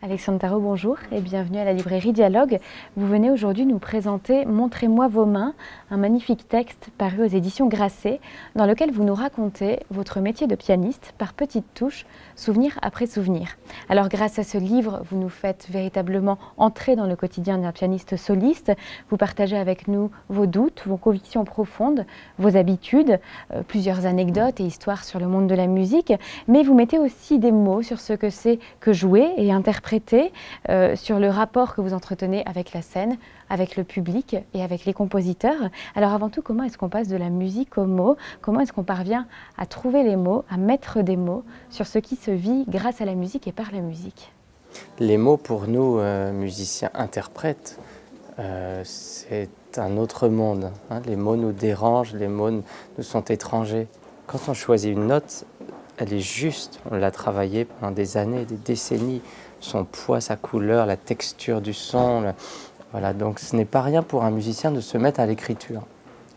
Alexandre Tarot, bonjour et bienvenue à la librairie Dialogue. Vous venez aujourd'hui nous présenter « Montrez-moi vos mains », un magnifique texte paru aux éditions Grasset, dans lequel vous nous racontez votre métier de pianiste par petites touches, souvenir après souvenir. Alors grâce à ce livre, vous nous faites véritablement entrer dans le quotidien d'un pianiste soliste. Vous partagez avec nous vos doutes, vos convictions profondes, vos habitudes, plusieurs anecdotes et histoires sur le monde de la musique, mais vous mettez aussi des mots sur ce que c'est que jouer et interpréter, sur le rapport que vous entretenez avec la scène, avec le public et avec les compositeurs. Alors avant tout, comment est-ce qu'on passe de la musique aux mots? Comment est-ce qu'on parvient à trouver les mots, à mettre des mots sur ce qui se vit grâce à la musique et par la musique? Les mots pour nous, musiciens interprètes, c'est un autre monde. Les mots nous dérangent, les mots nous sont étrangers. Quand on choisit une note, elle est juste. On l'a travaillée pendant des années, des décennies. Son poids, sa couleur, la texture du son. Voilà, donc ce n'est pas rien pour un musicien de se mettre à l'écriture.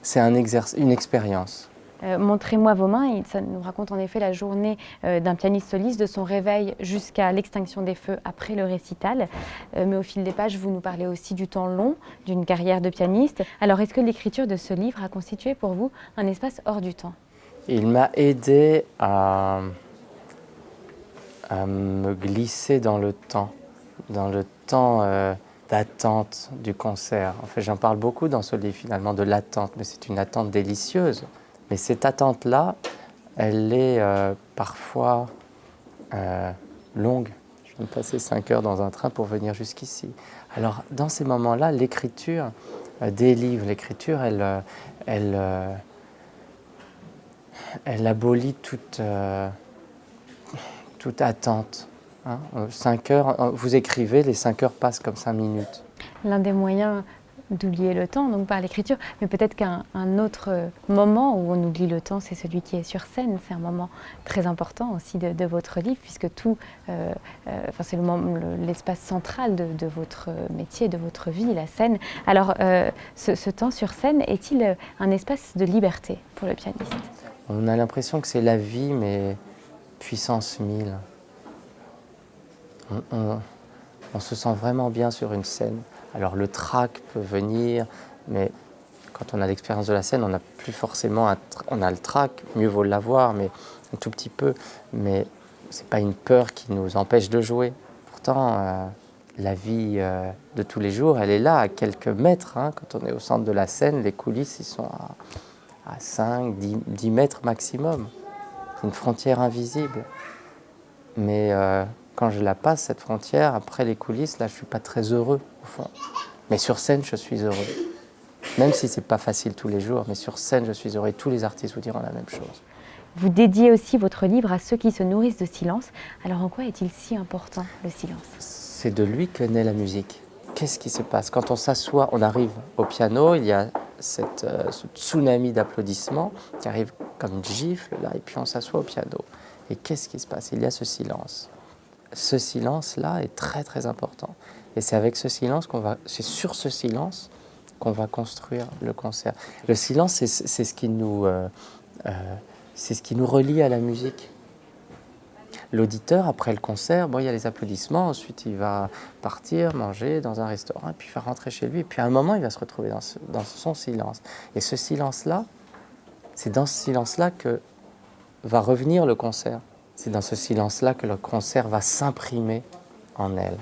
C'est une expérience. Montrez-moi vos mains, ça nous raconte en effet la journée d'un pianiste soliste, de son réveil jusqu'à l'extinction des feux après le récital. Mais au fil des pages, vous nous parlez aussi du temps long d'une carrière de pianiste. Alors est-ce que l'écriture de ce livre a constitué pour vous un espace hors du temps? Il m'a aidé à me glisser dans le temps d'attente du concert. En fait, j'en parle beaucoup dans ce livre finalement de l'attente, mais c'est une attente délicieuse. Mais cette attente-là, elle est parfois longue. Je viens de passer 5 heures dans un train pour venir jusqu'ici. Alors, dans ces moments-là, l'écriture des livres, l'écriture, elle abolit toute attente. 5 heures, vous écrivez, les 5 heures passent comme 5 minutes. L'un des moyens d'oublier le temps, donc par l'écriture, mais peut-être qu'un autre moment où on oublie le temps, c'est celui qui est sur scène. C'est un moment très important aussi de votre livre, puisque tout, c'est l'espace central de votre métier, de votre vie, la scène. Alors, ce temps sur scène est-il un espace de liberté pour le pianiste? On a l'impression que c'est la vie, mais puissance 1000. On se sent vraiment bien sur une scène. Alors le trac peut venir, mais quand on a l'expérience de la scène, on n'a plus forcément on a le trac, mieux vaut l'avoir, mais un tout petit peu. Mais c'est pas une peur qui nous empêche de jouer. Pourtant, la vie de tous les jours, elle est là, à quelques mètres. Quand on est au centre de la scène, les coulisses, ils sont à 5, 10 mètres maximum. C'est une frontière invisible. Mais quand je la passe, cette frontière, après les coulisses, là, je ne suis pas très heureux, au fond. Mais sur scène, je suis heureux. Même si ce n'est pas facile tous les jours, mais sur scène, je suis heureux. Et tous les artistes vous diront la même chose. Vous dédiez aussi votre livre à ceux qui se nourrissent de silence. Alors en quoi est-il si important, le silence? C'est de lui que naît la musique. Qu'est-ce qui se passe? Quand on s'assoit, on arrive au piano, il y a ce tsunami d'applaudissements qui arrive comme une gifle, là, et puis on s'assoit au piano. Et qu'est-ce qui se passe? Il y a ce silence. Ce silence-là est très très important. Et c'est avec ce silence c'est sur ce silence qu'on va construire le concert. Le silence, c'est ce qui nous relie à la musique. L'auditeur, après le concert, il y a les applaudissements, ensuite il va partir, manger dans un restaurant, puis il va rentrer chez lui, et puis à un moment, il va se retrouver dans son silence. Et ce silence-là, c'est dans ce silence-là que va revenir le concert. C'est dans ce silence-là que le concert va s'imprimer en elle.